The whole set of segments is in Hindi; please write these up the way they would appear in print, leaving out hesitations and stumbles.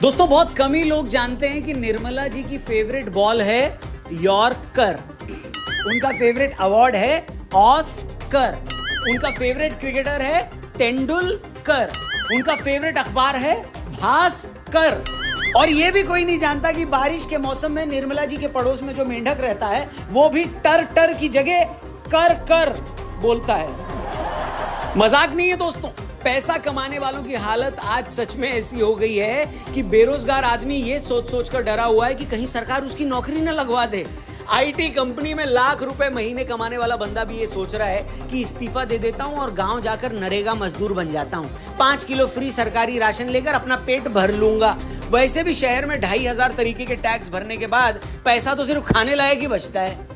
दोस्तों बहुत कम ही लोग जानते हैं कि निर्मला जी की फेवरेट बॉल है यॉर्कर, उनका फेवरेट अवार्ड है ऑस्कर, उनका फेवरेट क्रिकेटर है तेंदुलकर, उनका फेवरेट अखबार है भास्कर। और यह भी कोई नहीं जानता कि बारिश के मौसम में निर्मला जी के पड़ोस में जो मेंढक रहता है वो भी टर टर की जगह कर कर बोलता है। मजाक नहीं है दोस्तों, पैसा कमाने वालों की हालत आज सच में ऐसी हो गई है कि बेरोजगार आदमी ये सोच सोच कर डरा हुआ है कि कहीं सरकार उसकी नौकरी न लगवा दे। आईटी कंपनी में लाख रुपए महीने कमाने वाला बंदा भी ये सोच रहा है कि इस्तीफा दे देता हूं और गांव जाकर नरेगा मजदूर बन जाता हूं, 5 किलो फ्री सरकारी राशन लेकर अपना पेट भर लूंगा। वैसे भी शहर में 2500 तरीके के टैक्स भरने के बाद पैसा तो सिर्फ खाने लायक ही बचता है।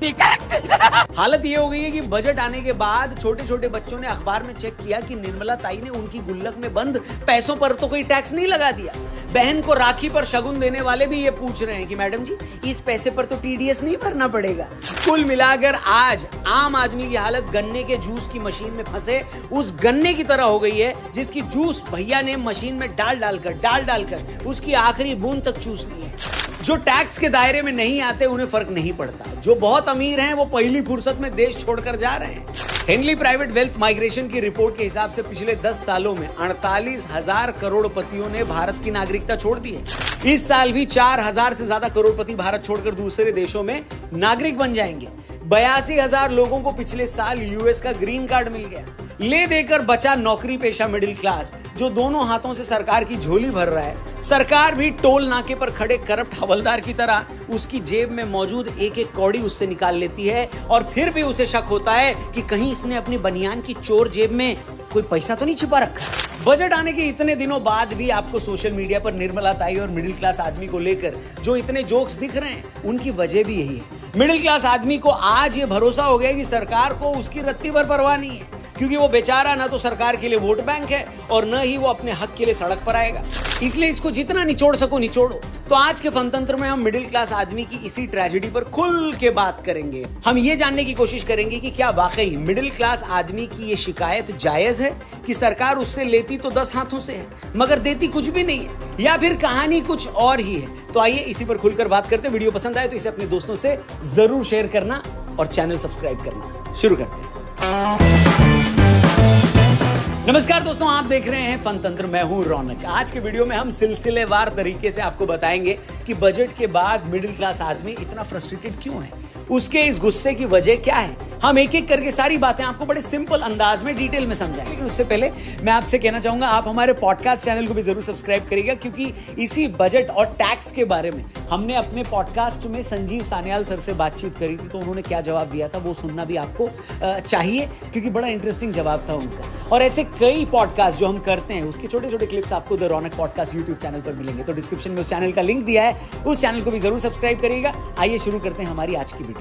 हालत ये हो गई है कि बजट आने के बाद छोटे छोटे बच्चों ने अखबार में चेक किया कि निर्मला ताई ने उनकी गुल्लक में बंद पैसों पर तो कोई टैक्स नहीं लगा दिया। बहन को राखी पर शगुन देने वाले भी ये पूछ रहे हैं कि मैडम जी इस पैसे पर तो टीडीएस नहीं भरना पड़ेगा। कुल मिलाकर आज आम आदमी की हालत गन्ने के जूस की मशीन में फंसे उस गन्ने की तरह हो गई है जिसकी जूस भैया ने मशीन में डाल डालकर उसकी आखिरी बूंद तक चूस ली है। जो टैक्स के दायरे में नहीं आते उन्हें फर्क नहीं पड़ता, जो बहुत अमीर हैं वो पहली फुर्सत में देश छोड़कर जा रहे हैं। हेनली प्राइवेट वेल्थ माइग्रेशन की रिपोर्ट के हिसाब से पिछले 10 सालों में 48,000 करोड़पतियों ने भारत की नागरिकता छोड़ दी है। इस साल भी 4,000 से ज्यादा करोड़पति भारत छोड़कर दूसरे देशों में नागरिक बन जाएंगे। 82,000 लोगों को पिछले साल यूएस का ग्रीन कार्ड मिल गया। ले देकर बचा नौकरी पेशा मिडिल क्लास जो दोनों हाथों से सरकार की झोली भर रहा है। सरकार भी टोल नाके पर खड़े करप्ट हवलदार की तरह उसकी जेब में मौजूद एक एक कौड़ी उससे निकाल लेती है और फिर भी उसे शक होता है कि कहीं इसने अपनी बनियान की चोर जेब में कोई पैसा तो नहीं छिपा रखा। बजट आने के इतने दिनों बाद भी आपको सोशल मीडिया पर निर्मला ताई और मिडिल क्लास आदमी को लेकर जो इतने जोक्स दिख रहे हैं उनकी वजह भी यही है। मिडिल क्लास आदमी को आज ये भरोसा हो गया कि सरकार को उसकी रत्ती भर परवाह नहीं है, क्योंकि वो बेचारा ना तो सरकार के लिए वोट बैंक है और न ही वो अपने हक के लिए सड़क पर आएगा। इसलिए इसको जितना निचोड़ सको निचोड़ो। तो आज के फनतंत्र में हम मिडिल क्लास आदमी की इसी ट्रेजेडी पर खुल के बात करेंगे। हम ये जानने की कोशिश करेंगे कि क्या वाकई मिडिल क्लास आदमी की ये शिकायत जायज है कि सरकार उससे लेती तो 10 हाथों से है मगर देती कुछ भी नहीं है, या फिर कहानी कुछ और ही है। तो आइए इसी पर खुलकर बात करते हैं। वीडियो पसंद आए तो इसे अपने दोस्तों से जरूर शेयर करना और चैनल सब्सक्राइब करना। शुरू करते हैं। नमस्कार दोस्तों, आप देख रहे हैं फनतंत्र, मैं हूं रौनक। आज के वीडियो में हम सिलसिलेवार तरीके से आपको बताएंगे कि बजट के बाद मिडिल क्लास आदमी इतना फ्रस्ट्रेटेड क्यों है, उसके इस गुस्से की वजह क्या है। हम एक एक करके सारी बातें आपको बड़े सिंपल अंदाज में डिटेल में समझाएंगे। लेकिन उससे पहले मैं आपसे कहना चाहूंगा आप हमारे पॉडकास्ट चैनल को भी जरूर सब्सक्राइब करिएगा, क्योंकि इसी बजट और टैक्स के बारे में हमने अपने पॉडकास्ट में संजीव सान्याल सर से बातचीत करी थी। तो उन्होंने क्या जवाब दिया था वो सुनना भी आपको चाहिए, क्योंकि बड़ा इंटरेस्टिंग जवाब था उनका। और ऐसे कई पॉडकास्ट जो हम करते हैं उसके छोटे छोटे क्लिप्स आपको the Raunak podcast YouTube channel पर मिलेंगे। तो डिस्क्रिप्शन में उस चैनल का लिंक दिया है, उस चैनल को भी जरूर सब्सक्राइब करिएगा। आइए शुरू करते हैं हमारी आज की वीडियो।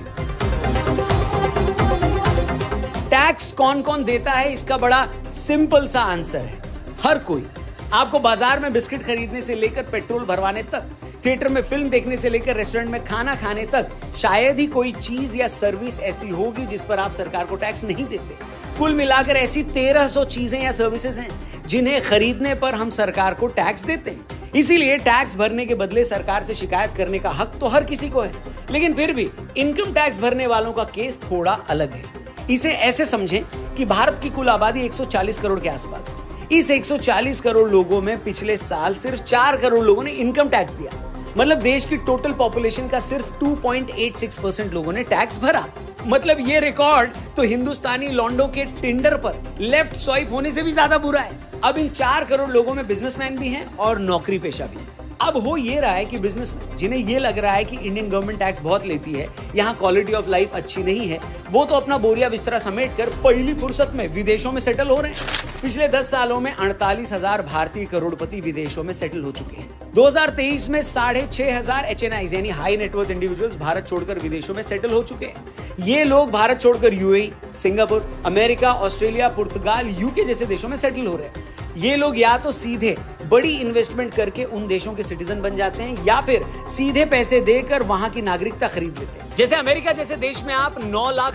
टैक्स कौन कौन देता है, इसका बड़ा सिंपल सा आंसर है हर कोई। आपको बाजार में बिस्किट खरीदने से लेकर पेट्रोल भरवाने तक, थिएटर में फिल्म देखने से लेकर रेस्टोरेंट में खाना खाने तक, शायद ही कोई चीज या सर्विस ऐसी होगी जिस पर आप सरकार को टैक्स नहीं देते। कुल मिलाकर ऐसी 1300 चीजें या सर्विसेज हैं जिन्हें खरीदने पर हम सरकार को टैक्स देते हैं। इसीलिए टैक्स भरने के बदले सरकार से शिकायत करने का हक तो हर किसी को है। लेकिन फिर भी इनकम टैक्स भरने वालों का केस थोड़ा अलग है। इसे ऐसे समझें कि भारत की कुल आबादी 140 करोड़ के आसपास है। इस 140 करोड़ लोगों में पिछले साल सिर्फ 4 करोड़ लोगों ने इनकम टैक्स दिया। मतलब देश की टोटल पॉपुलेशन का सिर्फ 2.86% लोगों ने टैक्स भरा। मतलब ये रिकॉर्ड तो हिंदुस्तानी लॉन्डो के टिंडर पर लेफ्ट स्वाइप होने से भी ज्यादा बुरा है। अब इन 4 करोड़ लोगों में बिजनेसमैन भी हैं और नौकरी पेशा भी। अब हो ये रहा है कि बिजनेसमैन जिन्हें ये लग रहा है कि इंडियन गवर्नमेंट टैक्स बहुत लेती है, यहाँ क्वालिटी ऑफ लाइफ अच्छी नहीं है, वो तो अपना बोरिया बिस्तरा समेटकर पहली फुर्सत में विदेशों में सेटल हो रहे हैं। पिछले 10 सालों में 48,000 भारतीय करोड़पति विदेशों में सेटल हो चुके हैं। 2023 में 6,500 HNIs यानी हाई नेटवर्थ इंडिविजुअल्स भारत छोड़कर विदेशों में सेटल हो चुके हैं। ये लोग भारत छोड़कर यूएई, सिंगापुर, अमेरिका, ऑस्ट्रेलिया, पुर्तगाल, यूके जैसे देशों में सेटल हो रहे हैं। ये लोग या तो सीधे बड़ी इन्वेस्टमेंट करके उन देशों के सिटीजन बन जाते हैं या फिर सीधे पैसे देकर वहां की नागरिकता खरीद लेते हैं। जैसे अमेरिका जैसे देश में आप $9 लाख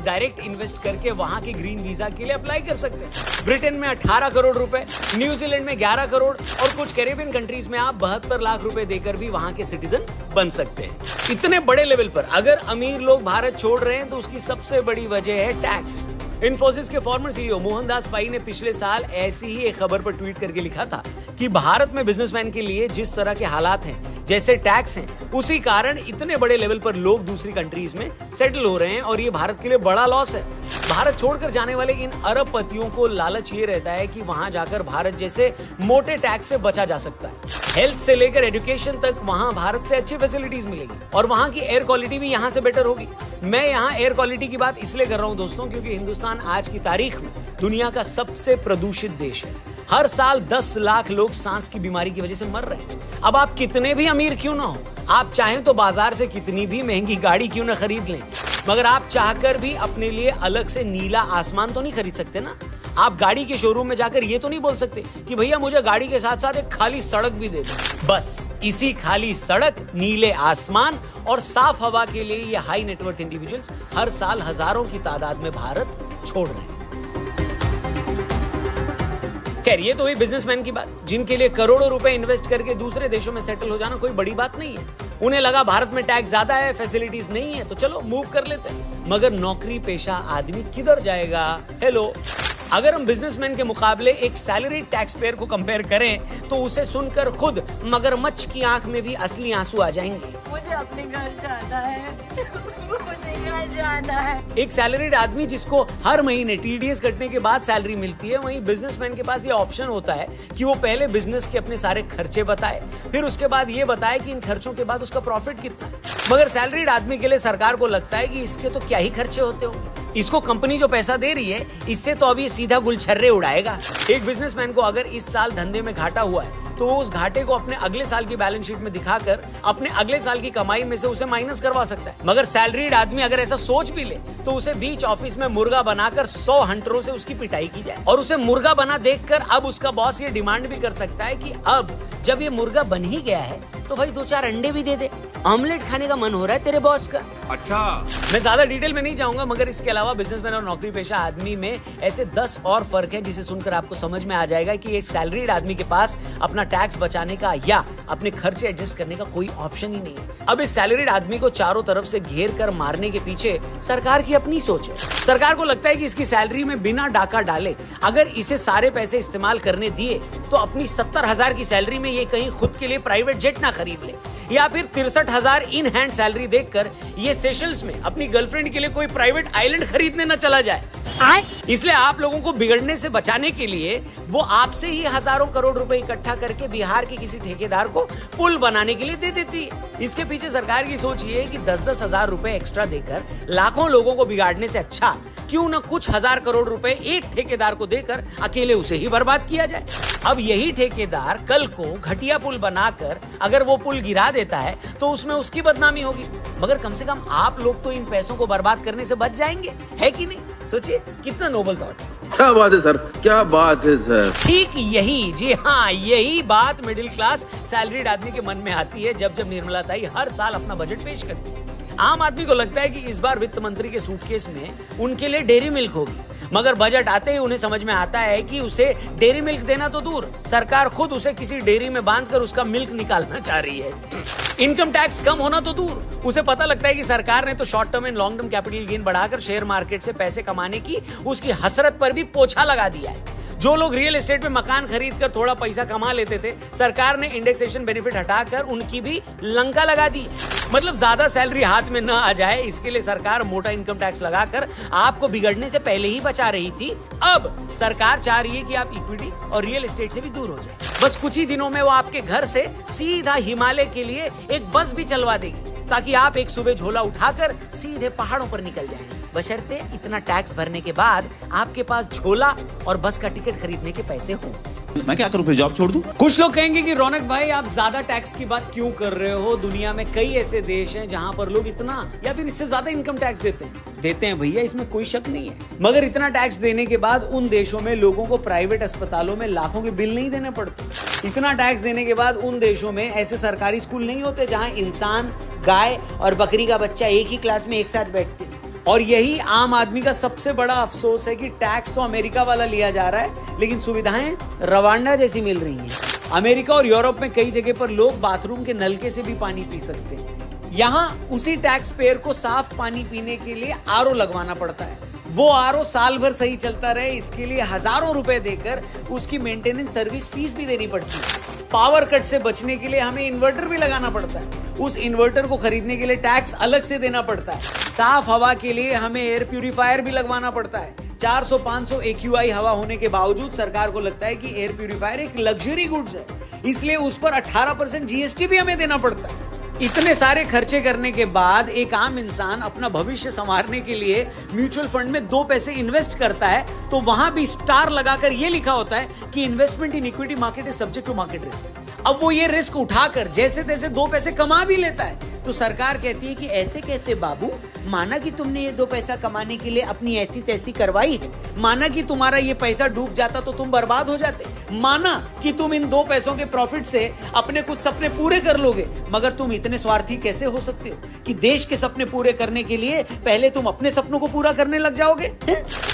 डायरेक्ट इन्वेस्ट करके वहां के ग्रीन वीजा के लिए अप्लाई कर सकते हैं। ब्रिटेन में 18 करोड़ रुपए, न्यूजीलैंड में 11 करोड़ और कुछ कैरेबियन कंट्रीज में आप 72 लाख रुपए देकर भी वहां के सिटीजन बन सकते हैं। इतने बड़े लेवल पर अगर अमीर लोग भारत छोड़ रहे हैं तो उसकी सबसे बड़ी वजह है टैक्स। इन्फोसिस के फॉर्मर सीईओ मोहनदास पाई ने पिछले साल ऐसी ही एक खबर पर ट्वीट करके लिखा था कि भारत में बिजनेसमैन के लिए जिस तरह के हालात हैं, जैसे टैक्स हैं, उसी कारण इतने बड़े लेवल पर लोग दूसरी कंट्रीज में सेटल हो रहे हैं और ये भारत के लिए बड़ा लॉस है। भारत छोड़कर जाने वाले इन अरबपतियों को लालच ये रहता है कि वहां जाकर भारत जैसे मोटे टैक्स से बचा जा सकता है। हेल्थ से लेकर एजुकेशन तक वहां भारत से अच्छी फैसिलिटीज मिलेगी और वहां की एयर क्वालिटी भी यहां से बेटर होगी। मैं यहां एयर क्वालिटी की बात इसलिए कर रहा हूं दोस्तों क्योंकि हिंदुस्तान आज की तारीख में दुनिया का सबसे प्रदूषित देश है। हर साल 10 लाख लोग सांस की बीमारी की वजह से मर रहे हैं। अब आप कितने भी अमीर क्यों ना हो, आप चाहें तो बाजार से कितनी भी महंगी गाड़ी क्यों ना खरीद लें, मगर आप चाहकर भी अपने लिए अलग से नीला आसमान तो नहीं खरीद सकते ना। आप गाड़ी के शोरूम में जाकर ये तो नहीं बोल सकते कि भैया मुझे गाड़ी के साथ साथ एक खाली सड़क भी दे दो। बस इसी खाली सड़क, नीले आसमान और साफ हवा के लिए ये हाई नेटवर्थ इंडिविजुअल्स हर साल हजारों की तादाद में भारत छोड़ रहे हैं। खैर, ये तो हुई बिजनेसमैन की बात, जिनके लिए करोड़ों रुपए इन्वेस्ट करके दूसरे देशों में सेटल हो जाना कोई बड़ी बात नहीं है। उन्हें लगा भारत में टैक्स ज्यादा है, फैसिलिटीज नहीं है, तो चलो मूव कर लेते हैं। मगर नौकरी पेशा आदमी किधर जाएगा? हेलो, अगर हम बिजनेसमैन के मुकाबले एक सैलरी टैक्स पेयर को कंपेयर करें तो उसे सुनकर खुद मगरमच्छ की आंख में भी असली आंसू आ जाएंगे। मुझे अपने घर जाना है, मुझे घर जाना है। एक सैलरीड आदमी जिसको हर महीने टीडीएस कटने के बाद सैलरी मिलती है, वहीं बिजनेसमैन के पास ये ऑप्शन होता है कि वो पहले बिजनेस के अपने सारे खर्चे बताए, फिर उसके बाद ये बताए कि इन खर्चों के बाद उसका प्रॉफिट कितना है। मगर सैलरीड आदमी के लिए सरकार को लगता है कि इसके तो क्या ही खर्चे होते होंगे, इसको कंपनी जो पैसा दे रही है इससे तो अभी सीधा गुलछर्रे उड़ाएगा। एक बिजनेसमैन को अगर इस साल धंधे में घाटा हुआ है तो वो उस घाटे को अपने अगले साल की बैलेंस शीट में दिखाकर अपने अगले साल की कमाई में से उसे माइनस करवा सकता है। मगर सैलरीड आदमी अगर ऐसा सोच भी ले तो उसे बीच ऑफिस में मुर्गा बनाकर 100 हंटरों से उसकी पिटाई की जाए और उसे मुर्गा बना देखकर अब उसका बॉस ये डिमांड भी कर सकता है कि अब जब ये मुर्गा बन ही गया है तो भाई 2-4 अंडे भी दे दे, ऑमलेट खाने का मन हो रहा है तेरे बॉस का। अच्छा, मैं ज्यादा डिटेल में नहीं जाऊंगा, मगर इसके अलावा बिजनेसमैन और नौकरी पेशा आदमी में ऐसे 10 और फर्क है जिसे सुनकर आपको समझ में आ जाएगा कि एक सैलरीड आदमी के पास अपना टैक्स बचाने का या अपने खर्चे एडजस्ट करने का कोई ऑप्शन ही नहीं है। अब इस सैलरीड आदमी को चारों तरफ से घेर कर मारने के पीछे सरकार की अपनी सोच है। सरकार को लगता है कि इसकी सैलरी में बिना डाका डाले अगर इसे सारे पैसे इस्तेमाल करने दिए तो अपनी 70,000 की सैलरी में ये कहीं खुद के लिए प्राइवेट जेट ना खरीद ले, या फिर 63,000 इन हैंड सैलरी देखकर ये सेशल्स में अपनी गर्लफ्रेंड के लिए कोई प्राइवेट आइलैंड खरीदने न चला जाए। इसलिए आप लोगों को बिगड़ने से बचाने के लिए वो आपसे ही हजारों करोड़ रुपए इकट्ठा करके बिहार के किसी ठेकेदार को पुल बनाने के लिए दे देती है। इसके पीछे सरकार की सोच ये है कि 10-10 हजार रुपए एक्स्ट्रा देकर लाखों लोगों को बिगाड़ने से अच्छा क्यों न कुछ हजार करोड़ रुपए एक ठेकेदार को देकर अकेले उसे ही बर्बाद किया जाए। अब यही ठेकेदार कल को घटिया पुल बनाकर अगर वो पुल गिरा देता है तो उसमें उसकी बदनामी होगी, मगर कम से कम आप लोग तो इन पैसों को बर्बाद करने से बच जाएंगे, है कि नहीं? सोचिए कितना नोबल थॉट है। क्या बात है सर, क्या बात है सर। ठीक यही, जी हाँ, यही बात मिडिल क्लास सैलरीड आदमी के मन में आती है जब निर्मला ताई हर साल अपना बजट पेश करती है। आम आदमी को लगता है कि इस बार वित्त मंत्री के सूटकेस में उनके लिए डेयरी मिल्क होगी, मगर बजट आते ही उन्हें समझ में आता है कि उसे डेयरी मिल्क देना तो दूर, सरकार खुद उसे किसी डेयरी में बांधकर उसका मिल्क निकालना चाह रही है। इनकम टैक्स कम होना तो दूर, उसे पता लगता है कि सरकार ने तो short term and long term capital gain बढ़ाकर शेयर मार्केट से पैसे कमाने की उसकी हसरत पर भी पोछा लगा दिया है। जो लोग रियल एस्टेट में मकान खरीदकर थोड़ा पैसा कमा लेते थे, सरकार ने इंडेक्सेशन बेनिफिट हटाकर उनकी भी लंका लगा दी। मतलब ज्यादा सैलरी हाथ में न आ जाए इसके लिए सरकार मोटा इनकम टैक्स लगाकर आपको बिगड़ने से पहले ही बचा रही थी। अब सरकार चाह रही है कि आप इक्विटी और रियल एस्टेट से भी दूर हो जाए। बस कुछ ही दिनों में वो आपके घर से सीधा हिमालय के लिए एक बस भी चलवा देगी ताकि आप एक सुबह झोला उठाकर सीधे पहाड़ों पर निकल जाएं। बशर्ते इतना टैक्स भरने के बाद आपके पास झोला और बस का टिकट खरीदने के पैसे हों। मैं क्या करूं, फिर जॉब छोड़ दूं? कुछ लोग कहेंगे कि रौनक भाई आप ज्यादा टैक्स की बात क्यों कर रहे हो? दुनिया में कई ऐसे देश हैं जहां पर लोग इतना या फिर इससे ज्यादा इनकम टैक्स देते हैं भैया, इसमें कोई शक नहीं है। मगर इतना टैक्स देने के बाद उन देशों में लोगों को प्राइवेट अस्पतालों में लाखों के बिल नहीं देने पड़ते। इतना टैक्स देने के बाद उन देशों में ऐसे सरकारी स्कूल नहीं होते जहां इंसान, गाय और बकरी का बच्चा एक ही क्लास में एक साथ बैठते हैं। और यही आम आदमी का सबसे बड़ा अफसोस है कि टैक्स तो अमेरिका वाला लिया जा रहा है, लेकिन सुविधाएं रवांडा जैसी मिल रही हैं। अमेरिका और यूरोप में कई जगह पर लोग बाथरूम के नलके से भी पानी पी सकते हैं। यहाँ उसी टैक्स पेयर को साफ पानी पीने के लिए आरओ लगवाना पड़ता है। वो आरओ साल भर सही चलता रहे, इसके लिए हजारों रुपए देकर उसकी मेंटेनेंस सर्विस फीस भी देनी पड़ती है। पावर कट से बचने के लिए हमें इन्वर्टर भी लगाना पड़ता है, उस इन्वर्टर को खरीदने के लिए टैक्स अलग से देना पड़ता है। साफ हवा के लिए हमें एयर प्यूरिफायर भी लगवाना पड़ता है। 400-500 AQI हवा होने के बावजूद सरकार को लगता है कि एयर प्यूरिफायर एक लग्जरी गुड्स है, इसलिए उस पर 18% GST भी हमें देना पड़ता है। इतने सारे खर्चे करने के बाद एक आम इंसान अपना भविष्य संवारने के लिए म्यूचुअल फंड में 2 पैसे इन्वेस्ट करता है, तो वहां भी स्टार लगाकर यह लिखा होता है कि investment in equity market is subject to market risk. अब वो ये रिस्क उठाकर जैसे तैसे 2 पैसे कमा भी लेता है, तो सरकार कहती है कि ऐसे कैसे बाबू, माना कि तुमने ये 2 पैसा कमाने के लिए अपनी ऐसी तैसी करवाई है, माना कि तुम्हारा ये पैसा डूब जाता तो तुम बर्बाद हो जाते, माना कि तुम इन 2 पैसों के प्रॉफिट से अपने कुछ सपने पूरे कर लोगे, मगर तुम इतने स्वार्थी कैसे हो सकते हो कि देश के सपने पूरे करने के लिए पहले तुम अपने सपनों को पूरा करने लग जाओगे?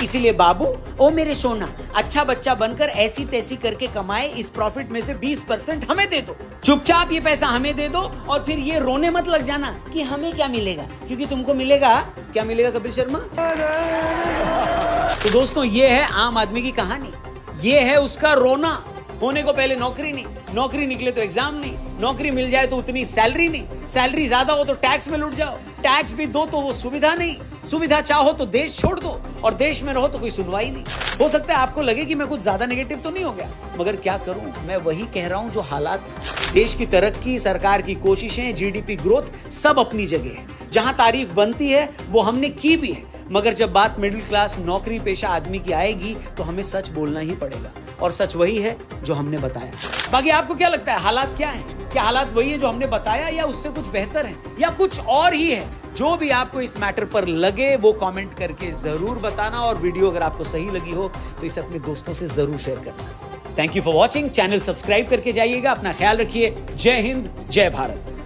इसीलिए बाबू, ओ मेरे सोना, अच्छा बच्चा बनकर ऐसी तैसी करके कमाए इस प्रॉफिट में से 20% हमें दे दो। चुपचाप ये पैसा हमें दे दो और फिर ये रोने मत लग जाना कि हमें क्या मिलेगा, क्योंकि तुमको मिलेगा, क्या मिलेगा कपिल शर्मा? तो दोस्तों, ये है आम आदमी की कहानी, ये है उसका रोना। होने को पहले नौकरी नहीं, नौकरी निकले तो एग्जाम नहीं, नौकरी मिल जाए तो उतनी सैलरी नहीं, सैलरी ज्यादा हो तो टैक्स में लुट जाओ, टैक्स भी दो तो वो सुविधा नहीं, सुविधा चाहो तो देश छोड़ दो, और देश में रहो तो कोई सुनवाई नहीं। हो सकता है आपको लगे कि मैं कुछ ज्यादा नेगेटिव तो नहीं हो गया, मगर क्या करूं, मैं वही कह रहा हूं जो हालात। देश की तरक्की, सरकार की कोशिशें, GDP ग्रोथ सब अपनी जगह है, जहां तारीफ बनती है वो हमने की भी है, मगर जब बात मिडिल क्लास नौकरी पेशा आदमी की आएगी तो हमें सच बोलना ही पड़ेगा, और सच वही है जो हमने बताया। बाकी आपको क्या लगता है, हालात क्या हैं? क्या हालात वही है जो हमने बताया, या उससे कुछ बेहतर है, या कुछ और ही है? जो भी आपको इस मैटर पर लगे वो कमेंट करके जरूर बताना, और वीडियो अगर आपको सही लगी हो तो इसे अपने दोस्तों से जरूर शेयर करना। Thank you for watching. Channel subscribe करके जाइएगा। अपना ख्याल रखिए। जय हिंद, जय भारत।